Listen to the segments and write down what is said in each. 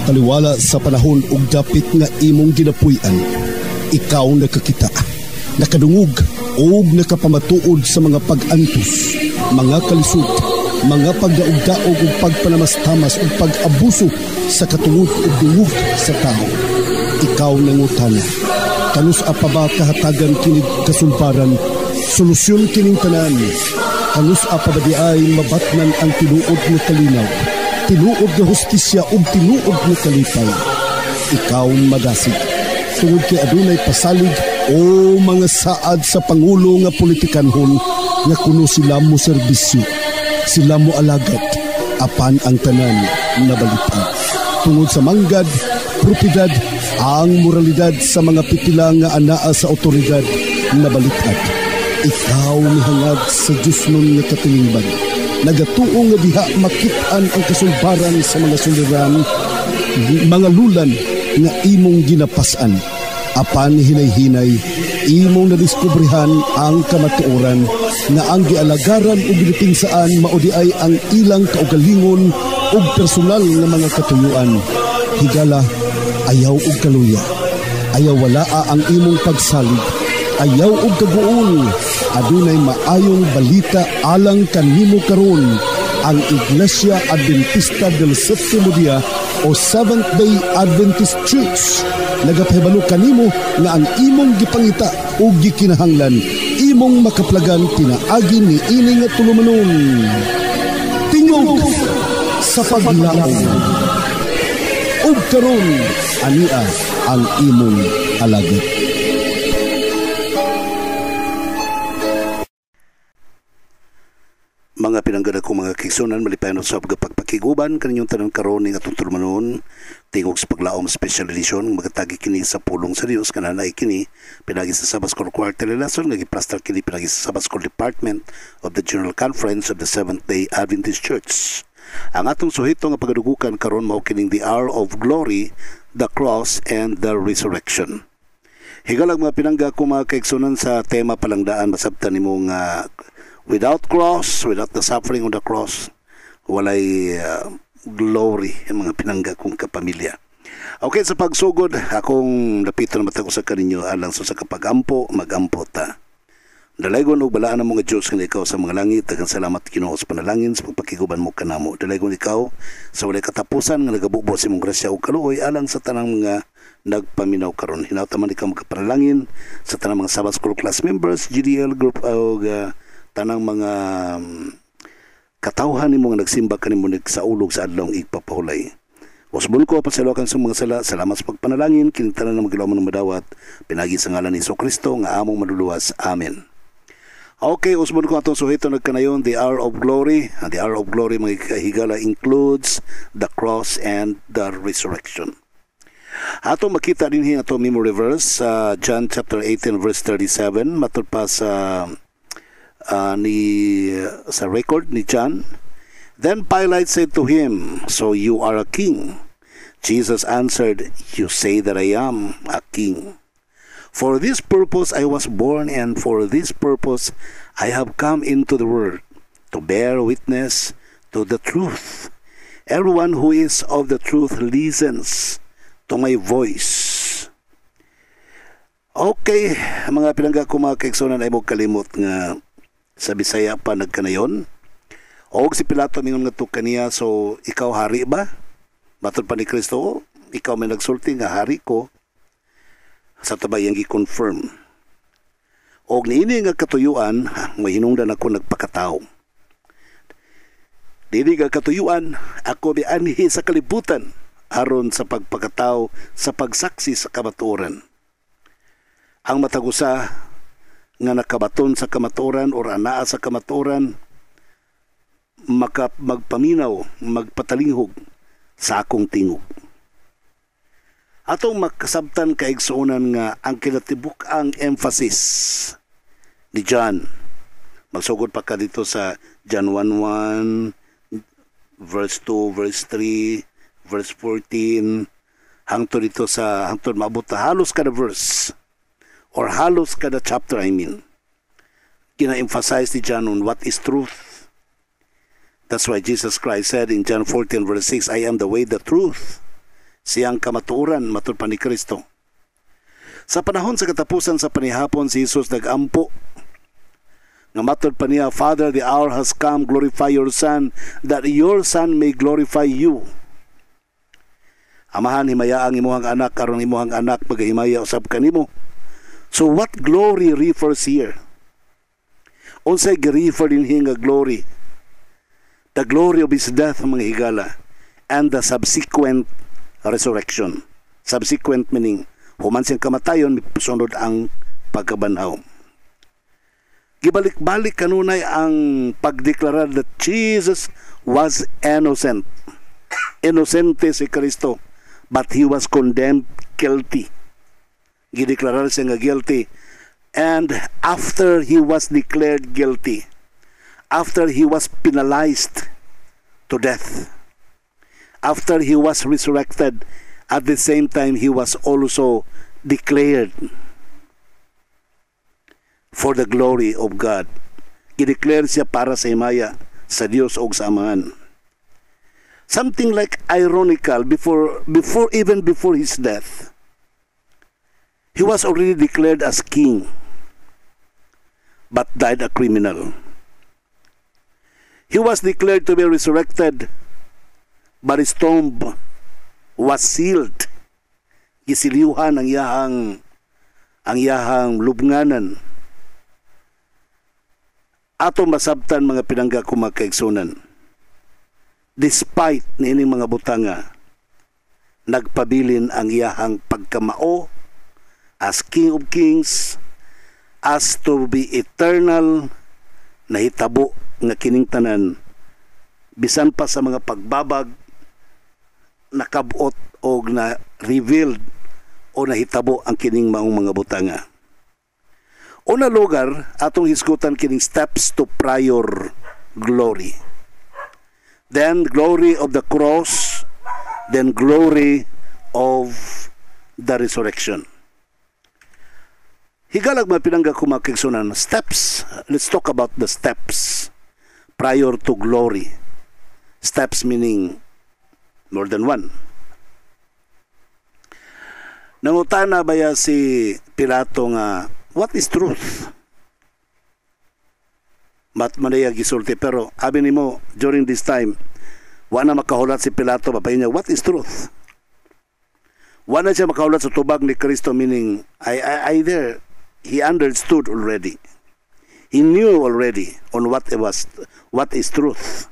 Taliwala sa panahon ug dapit nga imong ginapuy-an, ikaw nakakita, nakadungog ug nakapamatuod sa mga pag-antos, mga kalisod, mga pagdaog-daog ug pagpanamastamas ug pag-abuso sa katungod ug dungog sa tao. Ikaw nangutana, kanus apa ba kahatagan kinig kasulbaran, solusyon kining tanan? Kanus apa ba di ay mabatnan ang tinuod nga kalinaw, tinuod nga hustisya ug tinuod nga kalipay? Ikaw madasig, tungod kay adunay pasalig o mga saad sa pangulo nga politikanhon nga kuno sila mo serbisyo, sila mo alagad, apan ang tanan nabalitan. Tungod sa manggad, propidad, ang moralidad sa mga pipila nga anaa sa otoridad nabalitan. Ikaw mihangad sa Diyos nun nga katilingban, nagatuo nga diha makitaan ang kasulbaran sa mga suliran, mga lulan nga imong ginapasan. Apan hinay-hinay, imong nadiskubrihan ang kamatuoran nga ang gialagaran o ginipinsaan maudi ay ang ilang kaugalingon o personal nga mga katuyuan. Higala, ayaw og kaluya, ayaw walaa ang imong pagsalig, ayaw og kaguol, adunay maayong balita alang kanimo karon. Ang Iglesia Adventista del Sétimo Día o Seventh-day Adventist Church nagapahibalo kanimo nga ang imong gipangita o gikinahanglan imong makaplagan pinaagi ni ini nga tulumanon. Tingog sa paglaom ug karon ania ang imong alagad. Mga pinanggana kong mga kigsunan, malipayon sa pagpakiguban kaninyong tanang karon ng atong tulumanon, tingog sa paglaom special edition, magatagi kini sa pulong sa Dios, kananay kini pinagi sa Sabbath School Quarterly Lesson, nagiplastar kini pinagi sa Sabbath School Department of the General Conference of the Seventh-day Adventist Church. Ang atong suhito nga pagadugukan karon mao kining the hour of glory, the cross, and the resurrection. Higalag mga pinangga kong mga kigsunan sa tema palangdaan, masabtan nimo nga without cross, without the suffering on the cross, walay glory ang mga pinangga kong kapamilya. Okay, sa pagsugod, akong napito na matag sa kaninyo alang sa kapagampo, magampo ta. Dalaygon og balaan ang mga Diyos nga ikaw sa mga langit, daghang salamat Ginoo sa panalangin sa pagpakiguban mo kanamo. Dalaygon ikaw sa walay katapusan nga nagabubo sa imong grasya ug kaluoy alang sa tanang mga nagpaminaw karon. Hinawtaman ikaw magkapanalangin sa tanang mga Sabbath School class members, GDL group og tanang mga katawhan nimo nga nagsimba kanimo sa ulog sa adlaw igpapahulay. Wasbon ko pasalokan sa mga sala, salamat sa pagpanalangin, kinitanan na magilaman ng madawat, pinagi sa ngalan ni Kristo nga among maduluwas. Amen. Okay, usbon ko atong suhito nagkanayon, the hour of glory. The hour of glory mga higala includes the cross and the resurrection. Ato makita din ato memory verse, John chapter 18 verse 37, matod pa sa sa record ni John. Then Pilate said to him, "So you are a king?" Jesus answered, "You say that I am a king. For this purpose I was born, and for this purpose I have come into the world, to bear witness to the truth. Everyone who is of the truth listens to my voice." Okay, mga pinangga ko mga kaigsunan, ay mo kalimot nga sa Bisaya pa nagkanayon. O si Pilato mingon nga to kaniya, so ikaw hari ba? Matod pa ni Kristo, ikaw may nagsulti nga hari ko. Sa tabayang gi-confirm. O niini nga katuyuan, may hinungdan ako nagpakatao. Dili nga katuyuan, ako bianhi sa kalibutan aron sa pagpakatao sa pagsaksi sa kamatuoran. Ang matagusa nga nakabaton sa kamatuoran o anaa sa kamatuoran, magpaminaw, magpatalinghog sa akong tingog. Atong makasabtan kaigsuonan nga ang kinatibuk ang emphasis ni John. Magsugod pa ka dito sa John 1:1, verse 2, verse 3, verse 14, hangtod dito sa hangtod maabot halos kada verse or halos kada chapter, kina-emphasize ni John on what is truth. That's why Jesus Christ said in John 14 verse 6, "I am the way, the truth." siyang kamatuoran matud pa ni Kristo. Sa panahon sa katapusan sa panihapon, si Jesus nag-ampo nga matud pa niya, Father, the hour has come, glorify your Son, that your Son may glorify you. Amahan, himaya ang imuhang anak, karon imuhang anak magahimaya usab kanimo. So what glory refers here? Unsay gi-refer din nga glory? The glory of his death, mga higala, and the subsequent resurrection. Subsequent meaning, human siyang kamatayon, sunod ang pagkabanhaw. Gibalik-balik kanunay ang pagdeklara that Jesus was innocent. Inosente si Kristo, but he was condemned guilty. Gideklarar siya nga guilty. And after he was declared guilty, after he was penalized to death, after he was resurrected, at the same time he was also declared for the glory of God. Gideclare siya para sa himaya sa Dios o sa Amahan. Something like ironical, even before his death, he was already declared as king, but died a criminal. He was declared to be resurrected, but his tomb was sealed. Gisiliuhan ang iyahang lubnganan. Ato masabtan mga pinangga kumakaigsunan. Despite niining mga butanga, nagpabilin ang iyahang pagkamao as King of Kings, as to be eternal, nahitabo nga kining tanan, bisan pa sa mga pagbabag, nakabot o na revealed o nahitabo ang kining maong mga butanga. Una lugar, atong hisgutan kining steps to prior glory. Then glory of the cross, then glory of the resurrection. Higalag mapinangga kumakigsunan steps. Let's talk about the steps prior to glory. Steps meaning more than one. Nangutana baya si Pilato nga, what is truth? Mat manaya gisulti, pero abi nimo during this time, wala makahulat si Pilato, papayin niya, what is truth? Wala siya makahulat sa tubag ni Kristo, meaning, either he understood already. He knew already on what is truth.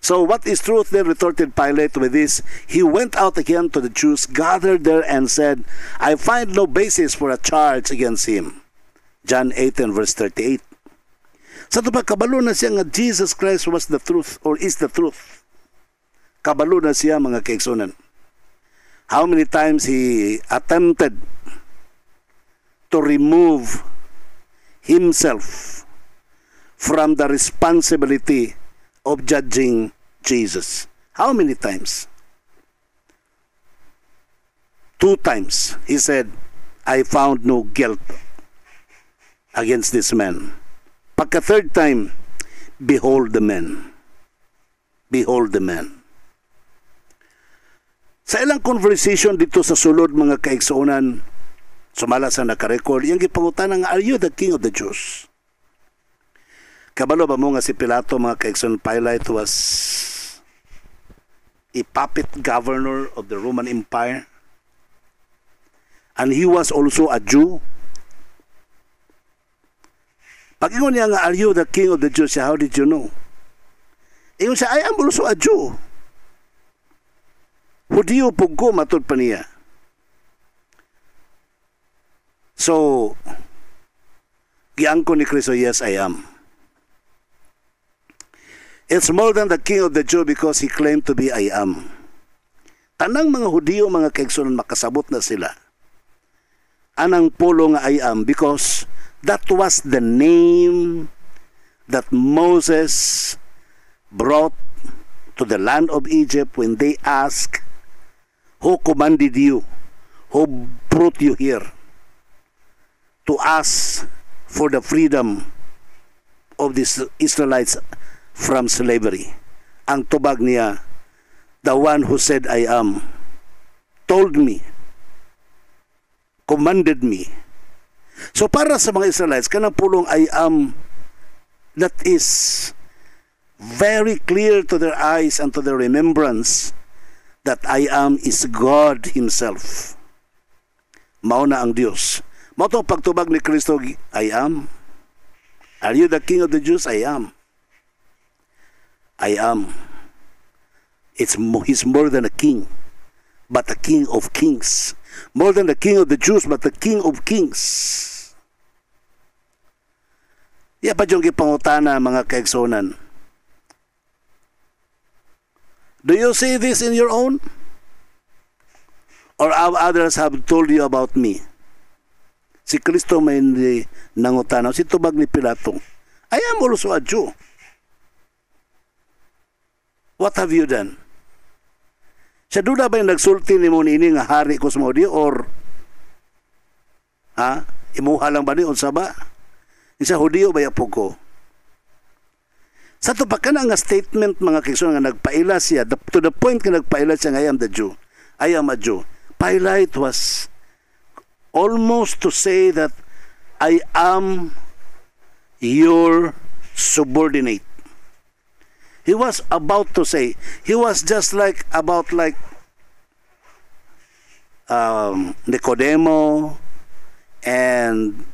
So what is truth? Then retorted Pilate with this. He went out again to the Jews, gathered there and said, I find no basis for a charge against him. John 8 and verse 38. Sa ito pa, kabalo na siya nga Jesus Christ was the truth or is the truth. Kabalo na siya mga kaigsunan. How many times he attempted to remove himself from the responsibility of judging Jesus. How many times? 2 times. He said, I found no guilt against this man. Pagka 3rd time, behold the man. Behold the man. Sa ilang conversation dito sa sulod mga kaigsunan, sumala sa nakarecord, yung gipangutan nga, are you the king of the Jews? Kabalo ba mo nga si Pilato, mga kaigsunan, Pilate was a puppet governor of the Roman Empire, and he was also a Jew. Pag ingon niya nga, are you the king of the Jews? How did you know? Ingon siya, I am also a Jew. Hudiyo pugko matod pa niya. So, giangko ni Kristo, yes, I am. It's more than the king of the Jew because he claimed to be I am. Tanang mga Hudiyo, mga kaigsunan, makasabot na sila. Anang polo nga I am because that was the name that Moses brought to the land of Egypt when they asked, who commanded you? Who brought you here? To ask for the freedom of the Israelites from slavery. Ang tubag niya, the one who said I am. told me, commanded me. So para sa mga Israelites, kanang pulong I am, that is very clear to their eyes and to their remembrance that I am is God Himself. Mao na ang Dios. Mao tong pagtubag ni Kristo, I am. Are you the King of the Jews? I am. I am. He's more than a king, but a King of kings. More than the King of the Jews, but the King of kings. Iya pa yung ipangutana mga kaigsonan. Do you see this in your own? Or others have told you about me? Si Kristo may nangutana. Si tubag ni Pilato, I am also a Jew. What have you done? Siya duda ba yung nagsulti ni mo nini nga hari ko sa mga or imuha lang ba ni unsa ba? Isa Hudiyo ba yapog ko? Sa to pa ka na nga statement mga kaigsoon nga nagpaila siya, to the point nga nagpaila siya nga I am the Jew. I am a Jew. Pilate was almost to say that I am your subordinate. He was about to say, he was just like, about like Nicodemo and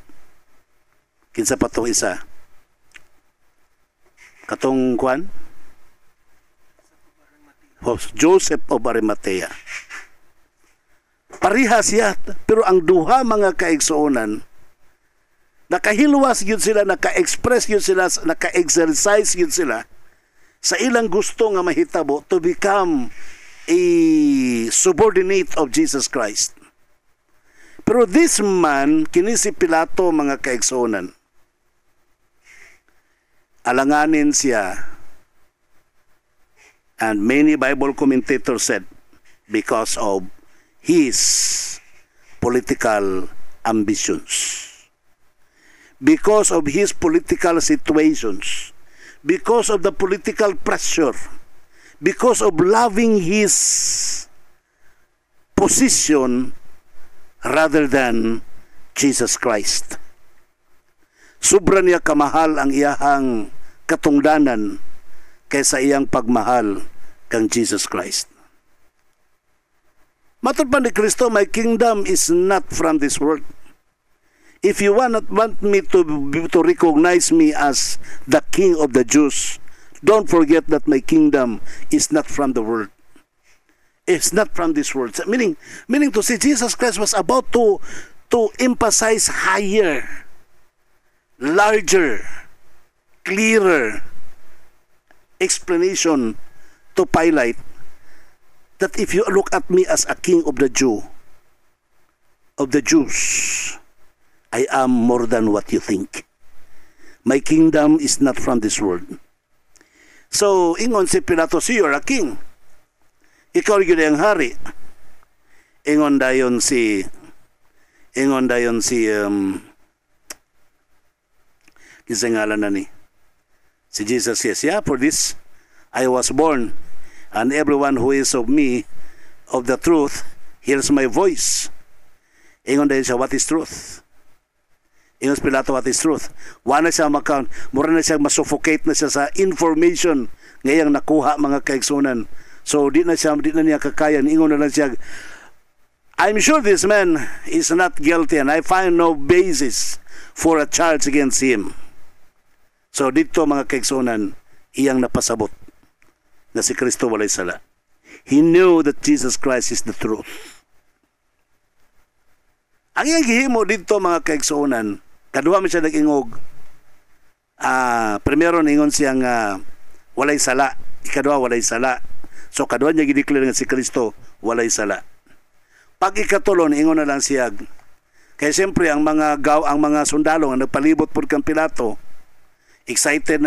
kinsa pa to isa? Katong kwan? Joseph of Arimathea. Parihas siya, pero ang duha mga kaigsuonan, nakahilwas yun sila, naka-express yun sila, naka-exercise yun sila sa ilang gusto nga mahitabo to become a subordinate of Jesus Christ. Pero this man, kini si Pilato mga kaigsuonan, alanganin siya, and many Bible commentators said because of his political ambitions, because of his political situations, because of the political pressure, because of loving his position rather than Jesus Christ. Sobra niya kamahal ang iyahang katungdanan kaysa iyang pagmahal kang Jesus Christ. Matod pa ni Kristo, my kingdom is not from this world. If you want me to recognize me as the King of the Jews, don't forget that my kingdom is not from the world. It's not from this world. Meaning to say, Jesus Christ was about to emphasize higher, larger, clearer explanation to Pilate that if you look at me as a king of the Jews, I am more than what you think. My kingdom is not from this world. So, ingon si Pilato, so you're a king. Ikaw rin ang hari. Ingon dayon si kisangalan na ni. Si Jesus says, yeah, for this I was born, and everyone who is of me, of the truth, hears my voice. Ingon dayon siya, what is truth? Ingon si Pilato, what is truth? Wala siya mura na siya masuffocate na siya sa information ngayang nakuha mga kaigsunan. So di na niya kakayan. Ingon na lang siya, I'm sure this man is not guilty and I find no basis for a charge against him. So dito mga kaigsunan, iyang napasabot na si Kristo walay sala. He knew that Jesus Christ is the truth. Ang iyang gihimo dito mga kaigsunan, kaduha man siya nag-ingog. Primero ningon siyang walay sala, ikaduha walay sala. So kaduha niya gideclare nga si Kristo walay sala. Pag ikatulo ingon na lang siya, kaya siyempre ang mga sundalo nga nagpalibot pud kang Pilato, excited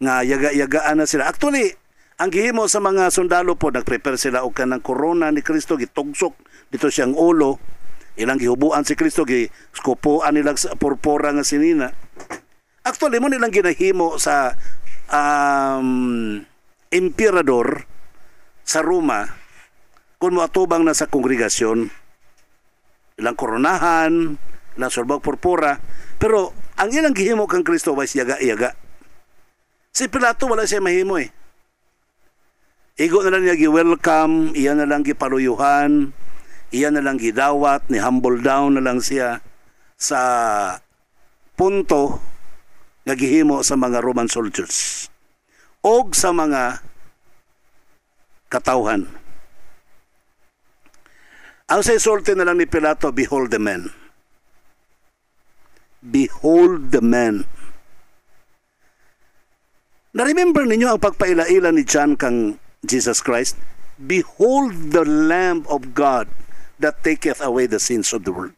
nga yaga-yagaan na sila. Actually, ang gihimo sa mga sundalo po, nagprepare sila og kanang korona ni Kristo, gitugsok dito siyang ulo, ilang gihubuan si Kristo, skupuan nilang sa purpura nga sinina. Actually, mo nilang ginahimo sa emperador sa Roma, kung moatubang na sa kongregasyon, ilang koronahan, ilang surbag purpura, pero ang ilang gihimo kang Kristo was yaga-yaga. Si Pilato wala siya mahimo eh. Igo na lang niya gi-welcome, iyan na lang gipaluyuhan, iyan na lang gidawat, ni humble down na lang siya sa punto nga gihimo sa mga Roman soldiers o sa mga katawhan. Ang sa isulti na lang ni Pilato, behold the man. Behold the man. Na-remember ninyo ang pagpailaila ni John kang Jesus Christ? Behold the Lamb of God that taketh away the sins of the world.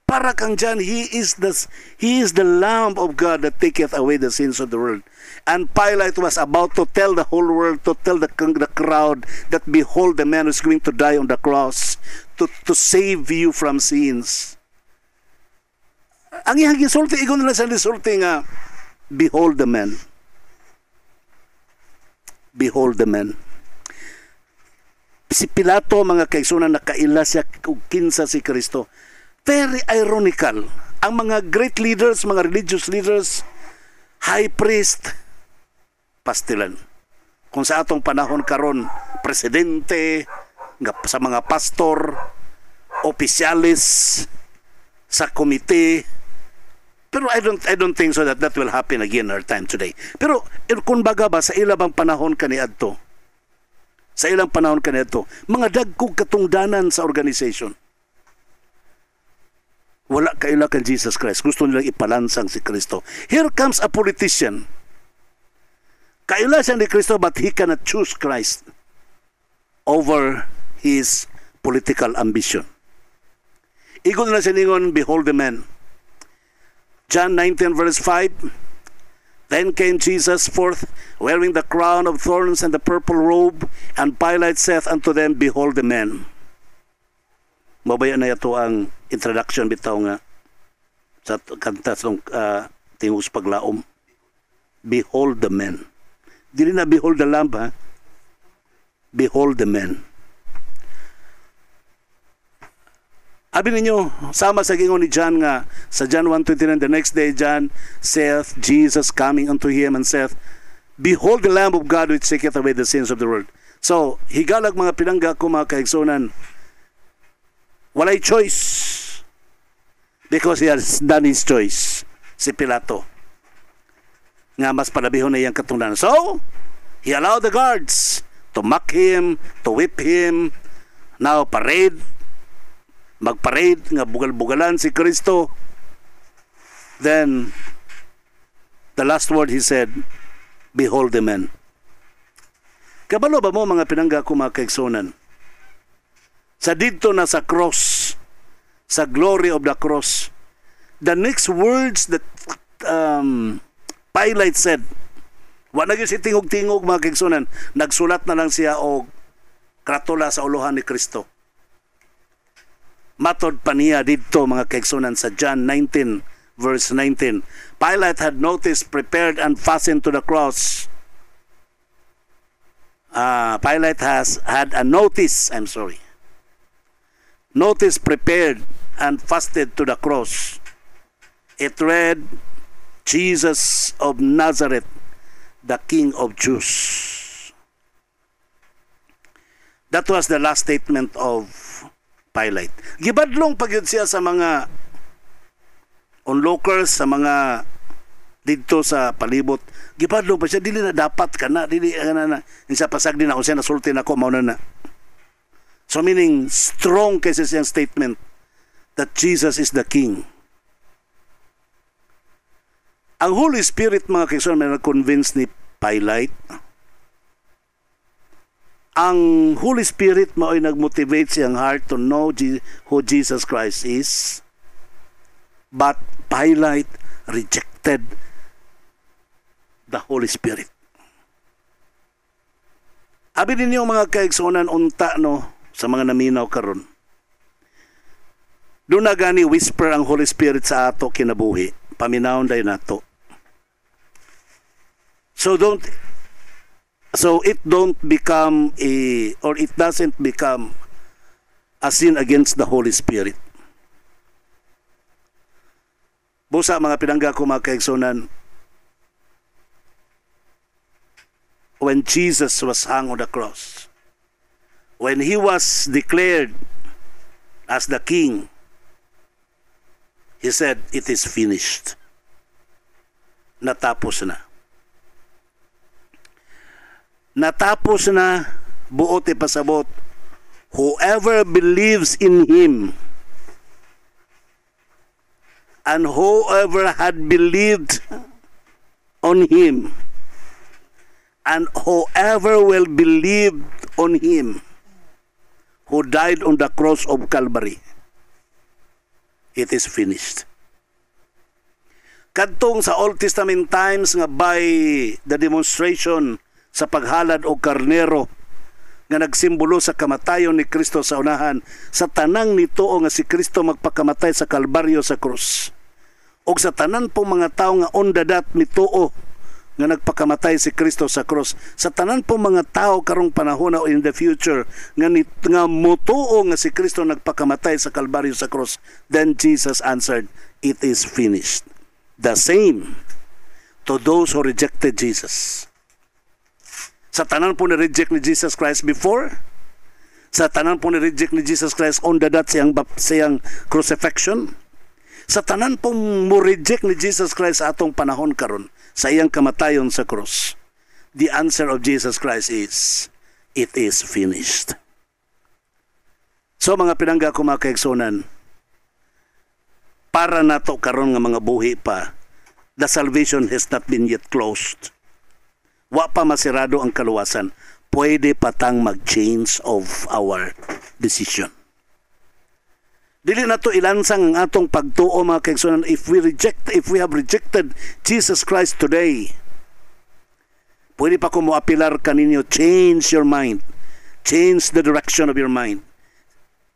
Para kang John, He is the Lamb of God that taketh away the sins of the world. And Pilate was about to tell the whole world, to tell the crowd that behold the man who is going to die on the cross to save you from sins. Ang iyang gisulti, igon nila sa gisulti nga, behold the man. Behold the man. Si Pilato, mga kaigsunan, nakaila siya kung kinsa si Kristo. Very ironical. Ang mga great leaders, mga religious leaders, high priest, pastilan. Kung sa atong panahon karon, presidente, sa mga pastor, opisyalis, sa komite. Pero I don't think so that will happen again in our time today. Pero kung baga ba sa ilang panahon kaniadto, sa ilang panahon kaniadto, mga dagkog katungdanan sa organization. Wala kaila kan Jesus Christ. Gusto nilang ipalansang si Kristo. Here comes a politician. Kaila siya ni Kristo but he cannot choose Christ over his political ambition. Igon na siya ningon, behold the man. John 19 verse 5. Then came Jesus forth, wearing the crown of thorns and the purple robe, and Pilate saith unto them, behold the man. Mabaya na ito ang introduction bitaw nga sa kanta sa tingog sa paglaom. Behold the man. Dili na behold the lamb ha. Behold the man. Abi ninyo, sama sa gingon ni John nga, sa John 1:29, the next day John saith, Jesus coming unto him and saith, behold the Lamb of God which taketh away the sins of the world. So, higalag mga pinangga ko mga kaigsunan, walay choice because he has done his choice, si Pilato. Nga mas palabihon na iyang katungdanan. So, he allowed the guards to mock him, to whip him, now magparade nga bugal-bugalan si Kristo. Then the last word he said, behold the man. Kabalo ba mo mga pinangga ko mga kaigsunan? Sa dito na sa cross, sa glory of the cross, the next words that Pilate said, wa na gyud si tingog-tingog mga kaigsunan, nagsulat na lang siya og kratula sa ulohan ni Kristo. Matod pa niya dito mga kaigsunan sa John 19 verse 19. Pilate had notice prepared and fastened to the cross. Pilate had a notice prepared and fastened to the cross. It read, Jesus of Nazareth, the King of Jews. That was the last statement of Pilate. Gibadlong pagyud siya sa mga onlookers, sa mga dito sa palibot. Gibadlong pa siya, dili na dapat ka na, dili na insa pasag din ako siya, nasulti na ako, mauna na. So meaning, strong kasi siyang statement that Jesus is the King. Ang Holy Spirit, mga kaigsunan, may nag-convince ni Pilate. Ang Holy Spirit mao'y nag-motivate siyang heart to know who Jesus Christ is. But Pilate rejected the Holy Spirit. Abi ninyo mga kaigsunan, unta no, sa mga naminaw karon. Doon na gani whisper ang Holy Spirit sa ato kinabuhi. Paminawon day nato. So don't So it don't become it doesn't become a sin against the Holy Spirit. Busa mga pinangga ko mga kaigsunan, when Jesus was hung on the cross, when he was declared as the king, he said, "It is finished." Natapos na. Natapos na, buot ipasabot. Whoever believes in him, and whoever had believed on him, and whoever will believe on him, who died on the cross of Calvary, it is finished. Kadtong sa Old Testament times nga by the demonstration sa paghalad o karnero nga nagsimbolo sa kamatayon ni Kristo sa unahan, sa tanang nituo nga si Kristo magpakamatay sa Kalbaryo sa krus, o sa tanan pong mga tao nga on the dot nituo nga nagpakamatay si Kristo sa krus, sa tanan pong mga tao karong panahon o in the future nga mutuo nga si Kristo nagpakamatay sa Kalbaryo sa krus, then Jesus answered, "It is finished." The same to those who rejected Jesus. Sa tanan po ni-reject ni Jesus Christ before, sa tanan po ni-reject ni Jesus Christ on the dot siyang crucifixion, sa tanan po mo-reject ni Jesus Christ sa atong panahon karon, sa iyang kamatayon sa krus, the answer of Jesus Christ is, "It is finished." So mga pinangga ko mga kaigsunan, para nato karon nga mga buhi pa, the salvation has not been yet closed. Wa pa masirado ang kaluwasan. Pwede patang mag-change of our decision. Dili na to ilansang ang atong pagtuo mga kaigsunan if we have rejected Jesus Christ today. Pwede pa ko mo apilar kaninyo, change your mind. Change the direction of your mind.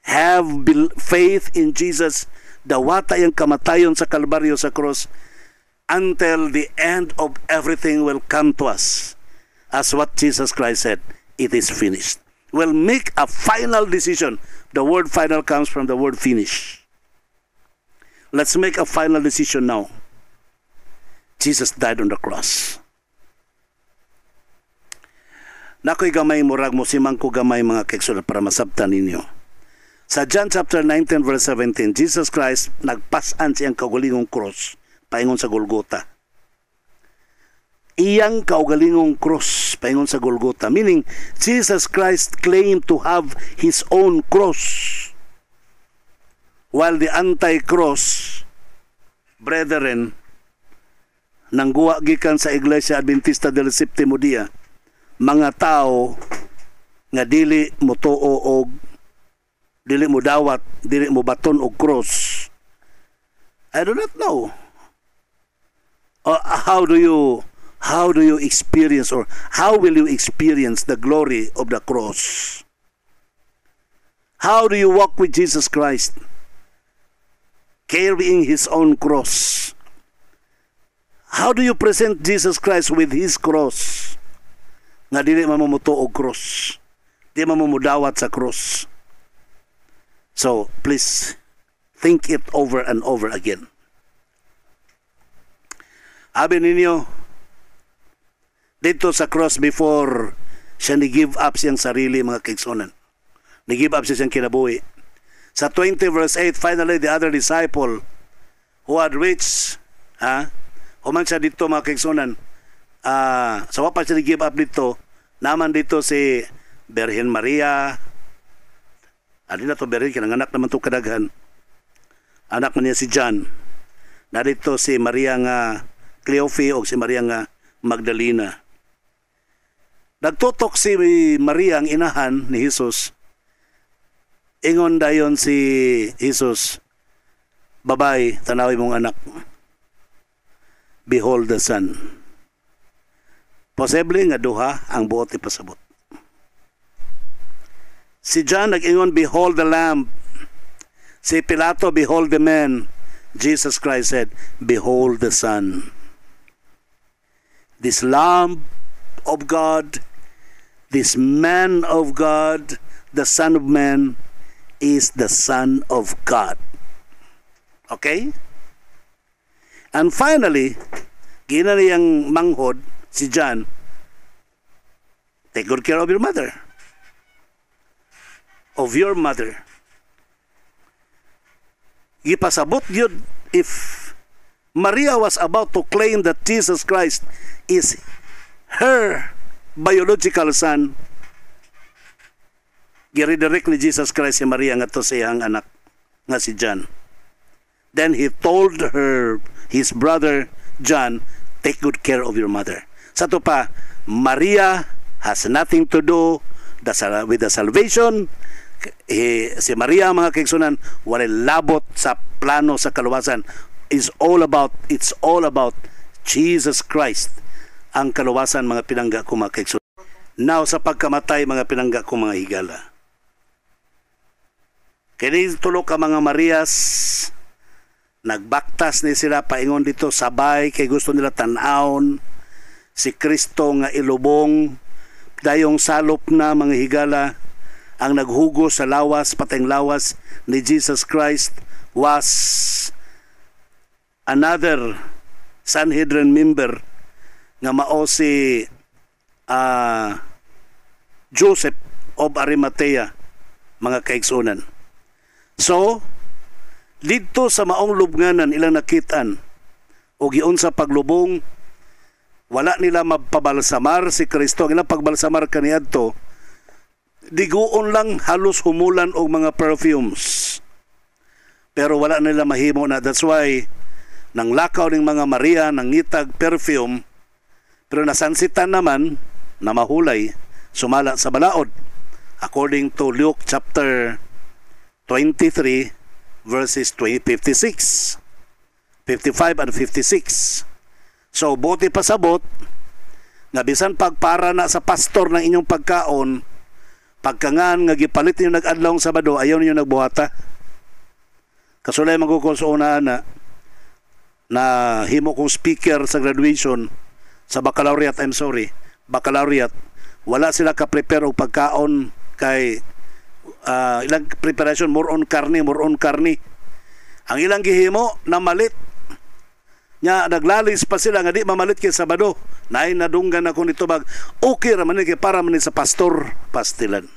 Have faith in Jesus, dawata yung kamatayon sa Kalbaryo sa cross, until the end of everything will come to us. As what Jesus Christ said, "It is finished." We'll make a final decision. The word final comes from the word finish. Let's make a final decision now. Jesus died on the cross. Nakoy gamay murag mo simang ko gamay mga kaigsunan para masabtan ninyo. Sa John chapter 19 verse 17, Jesus Christ nagpasan siyang kaugalingong cross paingon sa Golgota. Iyang kaugalingong cross paingon sa Golgota. Meaning, Jesus Christ claimed to have his own cross. While the anti-cross, brethren, nangguwa gikan sa Iglesia Adventista del Séptimo Día, mga tao nga dili mo tuo og dili mo dawat, dili mo baton og cross. I do not know. How do you experience, or how will you experience the glory of the cross? How do you walk with Jesus Christ carrying his own cross? How do you present Jesus Christ with his cross? Nga dili mamumuto og cross, di mamumudawat sa cross. So please think it over and over again. Abi ninyo, dito sa cross before siya ni-give up siyang sarili mga kaigsunan. Ni-give up siyang kinabuhi. Sa 20 verse 8, finally the other disciple who had reached, human siya dito mga kaigsunan, sa wapa siya ni-give up dito, naman dito si Birhen Maria, adi na to Birhen, kinanganak naman to kadaghan, anak niya si John, na dito si Maria nga Cleophas o si Maria nga Magdalena. Nagtutok si Maria ang inahan ni Jesus. Ingon dayon si Jesus, "Babay, tanawi mong anak. Behold the son." Posible nga duha ang buot ipasabot. Si John nag-ingon, "Behold the lamb." Si Pilato, "Behold the man." Jesus Christ said, "Behold the son." This Lamb of God This man of God, the Son of Man, is the Son of God. Okay? And finally, gina niyang manghod, si John, take good care of your mother. Of your mother. Ipasabot yun if Maria was about to claim that Jesus Christ is her biological son, giredirect ni Jesus Christ si Maria nga to sa iyang anak nga si John. Then he told her, his brother John, take good care of your mother. Sa to pa, Maria has nothing to do with the salvation. Si Maria, mga kaigsunan, wala labot sa plano sa kaluwasan. It's all about Jesus Christ ang kaluwasan, mga pinangga ko, mga kaigsunan. Now, sa pagkamatay, mga pinangga ko, mga higala, kini tulo ka mga Marias, nagbaktas ni sila paingon dito sabay kay gusto nila tan-awon si Kristo nga ilubong dayong salop na, mga higala. Ang naghugo sa lawas, patayng lawas ni Jesus Christ was another Sanhedrin member nga mao si Joseph of Arimathea, mga kaigsunan. So, dito sa maong lubnganan ilang nakitaan o giun sa paglubong, wala nila mapabalsamar si Kristo. Ang ilang pagbalsamar kaniadto, diguon lang, halos humulan og mga perfumes. Pero wala nila mahimo na. That's why nang lakaw ng mga Maria nang ngitag perfume, pero nasansitan naman na mahulay, sumala sa balaod. According to Luke chapter 23 verses 56, 55 and 56. So buti pasabot nga bisan pagpara na sa pastor ng inyong pagkaon, pagkangan nga gipalit niyo nag-adlaw sa Sabado, ayaw niyo nagbuhata. Kasulay magkukonsuona na himo kong speaker sa graduation sa baccalaureate, baccalaureate, wala sila ka-prepare og pagkaon kay ilang preparation more on karni. Ang ilang gihimo na malit nya, naglalis pa sila nga di mamalit kay Sabado. Naay nadunggan ako nito bag okay ra man kay para man sa pastor pastilan.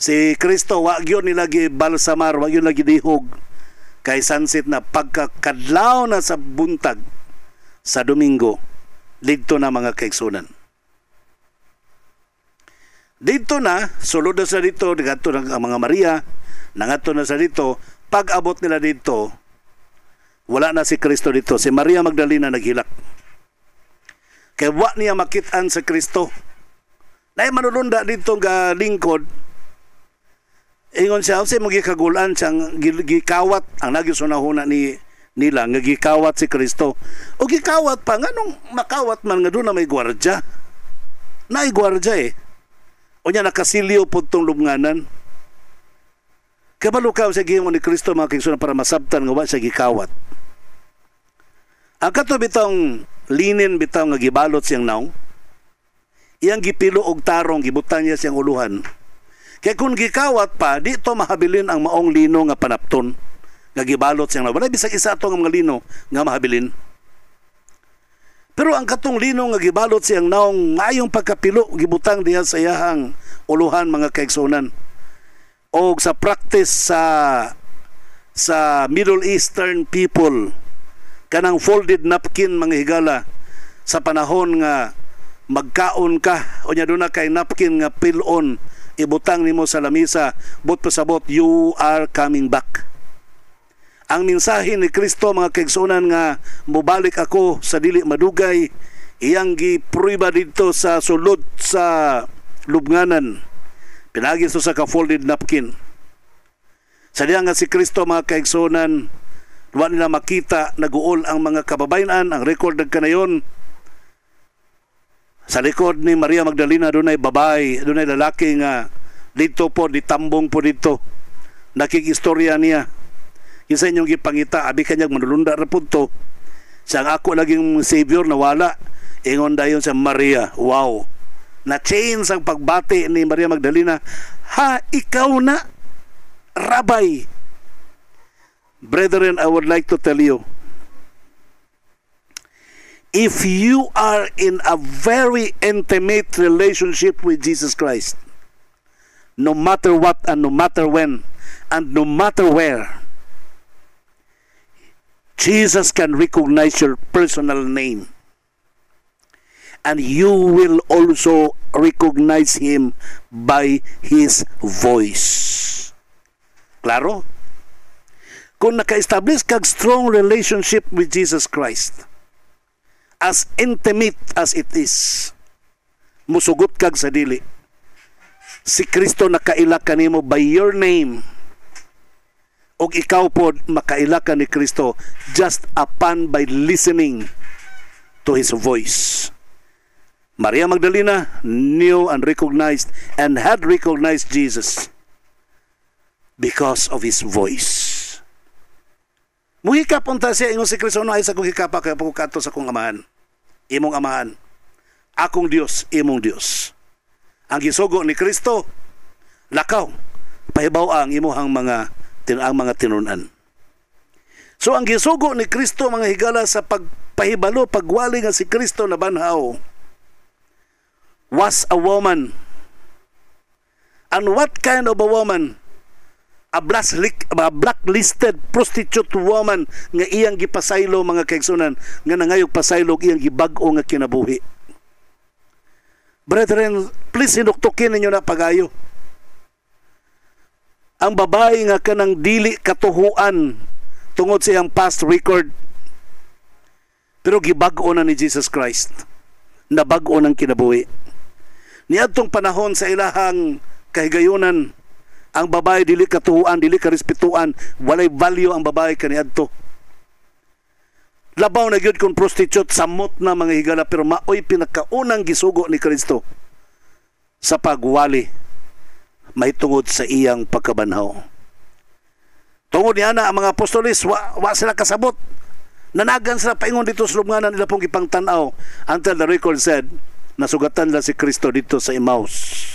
Si Kristo wa gyud nila gibalsamar, wa gyud nila gidihog kay sunset na pagkakadlaw na sa buntag sa Domingo didto na, mga kaigsunan. Dito na sulod na sa dito digadto ng mga Maria, nangadto na sa dito. Pag abot nila dito, wala na si Kristo dito. Si Maria Magdalena naghilak. Kaya wa niya makitaan sa Kristo. Naay manulunda dito nga lingkod. Ingon siya, kasi magikagulan siyang gikawat. Ang nagisunahuna nila, nga gikawat si Kristo. O gikawat pa, nga nung makawat man nga doon na may gwardya. Naay gwardya eh. O niya nakasilyo po itong lubnganan. Kabalukaw sa gihimo ni Kristo, mga kaigsunan, para masabtan nga wa siya gikawat. Ang kato bitong linen bitaw nga gibalot siyang naong, iyang gipilo og tarong, gibutan niya siyang uluhan. Kaya kung gikawat pa, di to mahabilin ang maong lino nga panapton nga gibalot siyang naong. Wala bisag isa to nga mga lino nga mahabilin. Pero ang katong lino nga gibalot siyang naong, ngayong pagkapilo gibutang diha sa iyahang uluhan, mga kaigsunan. O sa practice sa Middle Eastern people, kanang folded napkin, mga higala, sa panahon nga magkaon ka o nya doon na kay napkin nga pilon, ibutang nimo sa lamisa, but pasabot, you are coming back. Ang mensahe ni Kristo, mga kaigsunan, nga mubalik ako sa dili madugay, iyang gipruiba dito sa sulod sa lubnganan. Pinagi sa ka-folded napkin. Sa diya nga si Kristo, mga kaigsunan, wa nila makita, naguol ang mga kababayan. Ang record nagkanayon, sa likod ni Maria Magdalena, dunay babae, dunay lalaki nga dito po, ditambong po dito. Nakikistorya niya. Isa inyong gipangita, abi kanyang manulunda na po to. Siyang ako laging Savior na wala. Ingon dayon sa Maria. Wow. Na-change ang pagbati ni Maria Magdalena. Ha, ikaw na, Rabbi. Brethren, I would like to tell you, if you are in a very intimate relationship with Jesus Christ, no matter what and no matter when and no matter where, Jesus can recognize your personal name. And you will also recognize Him by His voice. Klaro? Kung naka-establish kag strong relationship with Jesus Christ, as intimate as it is, musugot kag sa dili, si Kristo nakaila kanimo by your name, og ikaw po makaila ka ni Kristo just upon by listening to His voice. Maria Magdalena knew and recognized and had recognized Jesus because of His voice. Muhikap unta siya ingon si Kristo, no, ay sa kong hikapa kaya pagkukato sa kong amahan. Imong amahan. Akong Dios, imong Dios. Ang gisugo ni Kristo, lakaw, pahibaw ang imuhang mga tinunan. So ang gisugo ni Kristo, mga higala, sa pagpahibalo, pagwali nga si Kristo na banhaw, was a woman. And what kind of a woman? A blacklisted prostitute woman nga iyang gipasaylo, mga kaigsunan, nga nangayog pasaylo iyang gibag-o nga kinabuhi. Brethren, please hinuktukin ninyo na pagayo. Ang babae nga kanang dili katuhuan tungod sa iyang past record, pero gibag-o na ni Jesus Christ. Nabag-o ng kinabuhi. Niadtong panahon sa ilahang kahigayunan, ang babae dili katuhuan, dili karespetuan, walay value ang babae kaniadto. Labaw na gyud kung prostitute, samot na, mga higala, pero maoy pinakaunang gisugo ni Kristo sa pagwali mahitungod sa iyang pagkabanhaw. Tungod niya na ang mga apostolis, wa sila kasabot. Nanagan sila paingon dito sa lubnganan nila pong ipangtanaw until the record said, nasugatan na si Kristo dito sa Emmaus.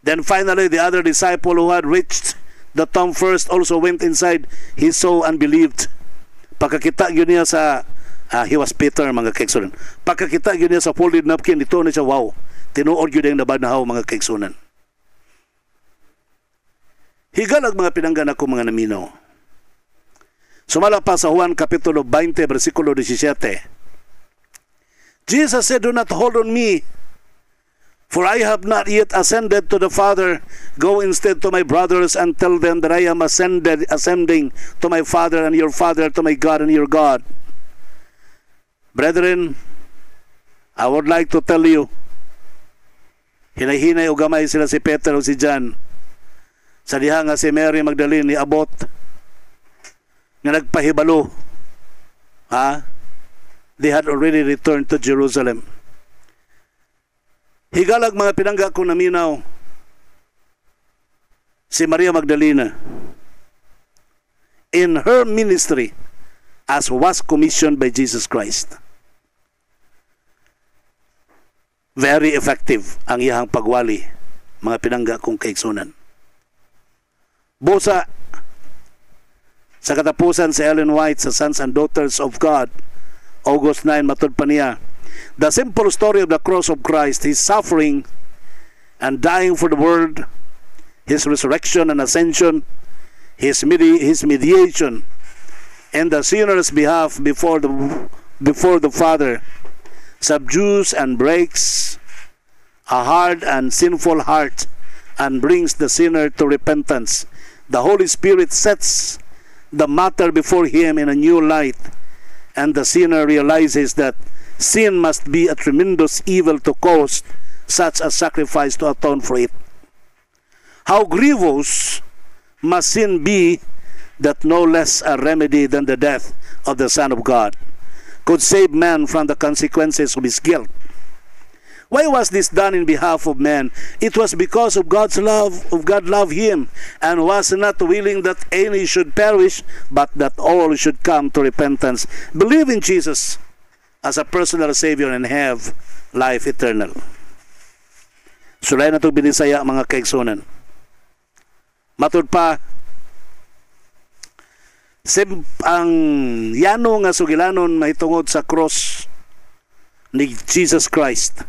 Then finally, the other disciple who had reached the tomb first also went inside. He saw and believed. Pagkakita yun niya sa, he was Peter, mga kaigsunan. Pagkakita yun niya sa folded napkin, ito na siya, wow, tinuod yun yung nabanahaw, mga kaigsunan. Higalag mga pinanggan ako, mga naminaw. Sumala pa sa Juan Kapitulo 20, versikulo 17. Jesus said, do not hold on me, for I have not yet ascended to the Father. Go instead to my brothers and tell them that I am ascending to my Father and your Father, to my God and your God. Brethren, I would like to tell you, hinay-hinay o gamay sila si Peter o si John. Sa diha nga si Mary Magdalene ni abot nga nagpahibalo. They had already returned to Jerusalem. Higalag mga pinangga kong naminaw, si Maria Magdalena, in her ministry as was commissioned by Jesus Christ, very effective ang iyang pagwali, mga pinangga kong kaigsunan. Busa sa katapusan si Ellen White sa Sons and Daughters of God, August 9, matud pa niya, the simple story of the cross of Christ, His suffering and dying for the world, His resurrection and ascension, His mediation, and the sinner's behalf before the Father, subdues and breaks a hard and sinful heart and brings the sinner to repentance. The Holy Spirit sets the matter before him in a new light, and the sinner realizes that sin must be a tremendous evil to cost such a sacrifice to atone for it. How grievous must sin be that no less a remedy than the death of the Son of God could save man from the consequences of his guilt. Why was this done in behalf of man? It was because of God's love, God loved him and was not willing that any should perish, but that all should come to repentance. Believe in Jesus as a personal Savior and have life eternal. Sulay na ito binisaya mga kaigsunan. Matod pa, ang yano nga sugilanon mahitungod sa cross ni Jesus Christ.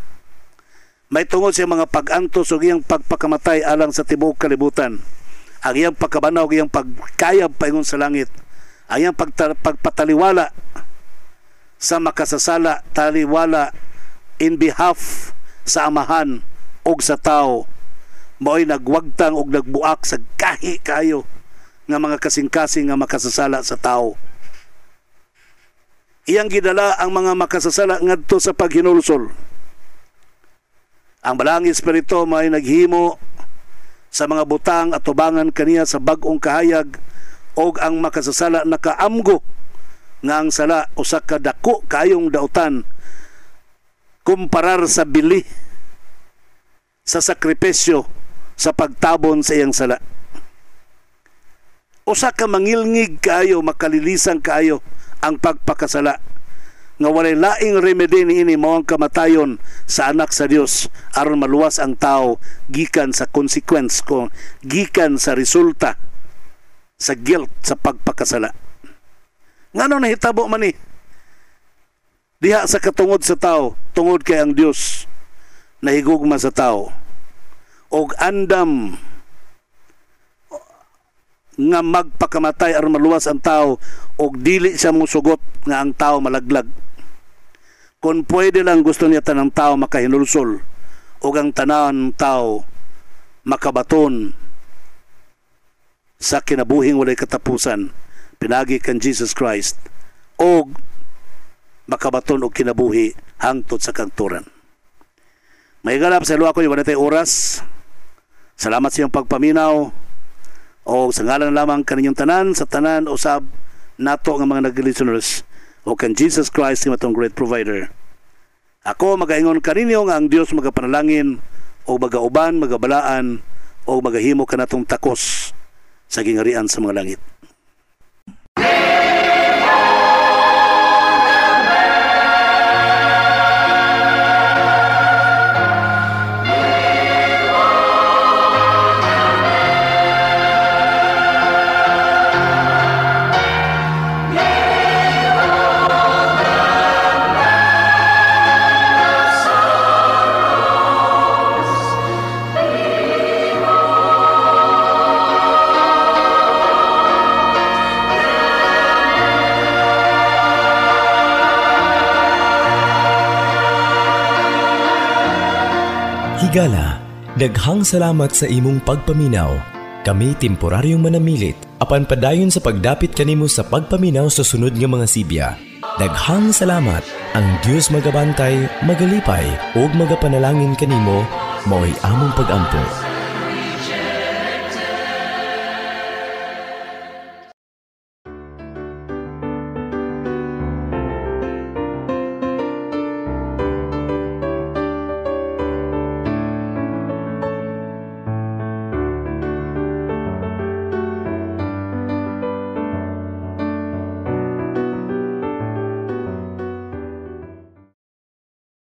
Mahitungod siya mga pag-antos o iyang pagpakamatay alang sa tibuok kalibutan. Ang iyang pagkabanaw, iyang pagkayab paingon sa langit. Ang iyang pagpataliwala sa makasasala, taliwala in behalf sa amahan o sa tao. Mao'y nagwagtang o nagbuak sa kahi kayo nga mga kasing-kasing nga makasasala sa tao. Iyang gidala ang mga makasasala ngadto sa paghinulsol. Ang balang espiritu may naghimo sa mga butang at tubangan kaniya sa bag-ong kahayag o ang makasasala nakaamgo nga ang sala usa ka dako kayong dautan kumparar sa bili sa sakripisyo sa pagtabon sa iyang sala. Usa ka mangilngig kayo, makalilisan kayo ang pagpakasala. Nga walay laing remedy niini mao ang kamatayon sa anak sa Dios aron maluwas ang tao gikan sa consequence ko, gikan sa resulta sa guilt sa pagpakasala. Ngano nahitabo man ni? Diha sa katungod sa tao, tungod kay ang Dios nahigugma sa tao. Og andam nga magpakamatay aron maluwas ang tao og dili siya musugot nga ang tao malaglag. Kung pwede lang gusto niya tanang tao makahinulsol og ang tanan tao makabaton sa kinabuhing walay katapusan pinagi kan Jesus Christ og makabaton og kinabuhi hangtod sa kanturan. May galap sa luwa ko yung wanitay oras. Salamat sa iyong pagpaminaw o sa ngalan lamang kaninyong tanan sa tanan usab nato nga mga nag-listeners o kan Jesus Christ nga matong great provider. Ako magaingon kaninyo nga ang Dios magapanalangin o magauban, magabalaan o magahimo kanatong takos sa gingarian sa mga langit. Higala, daghang salamat sa imong pagpaminaw. Kami temporaryong manamilit apan padayon sa pagdapit kanimo sa pagpaminaw sa sunod nga mga sibya. Daghang salamat. Ang Dios magabantay, magalipay ug magapanalangin kanimo mao'y among pag-ampo.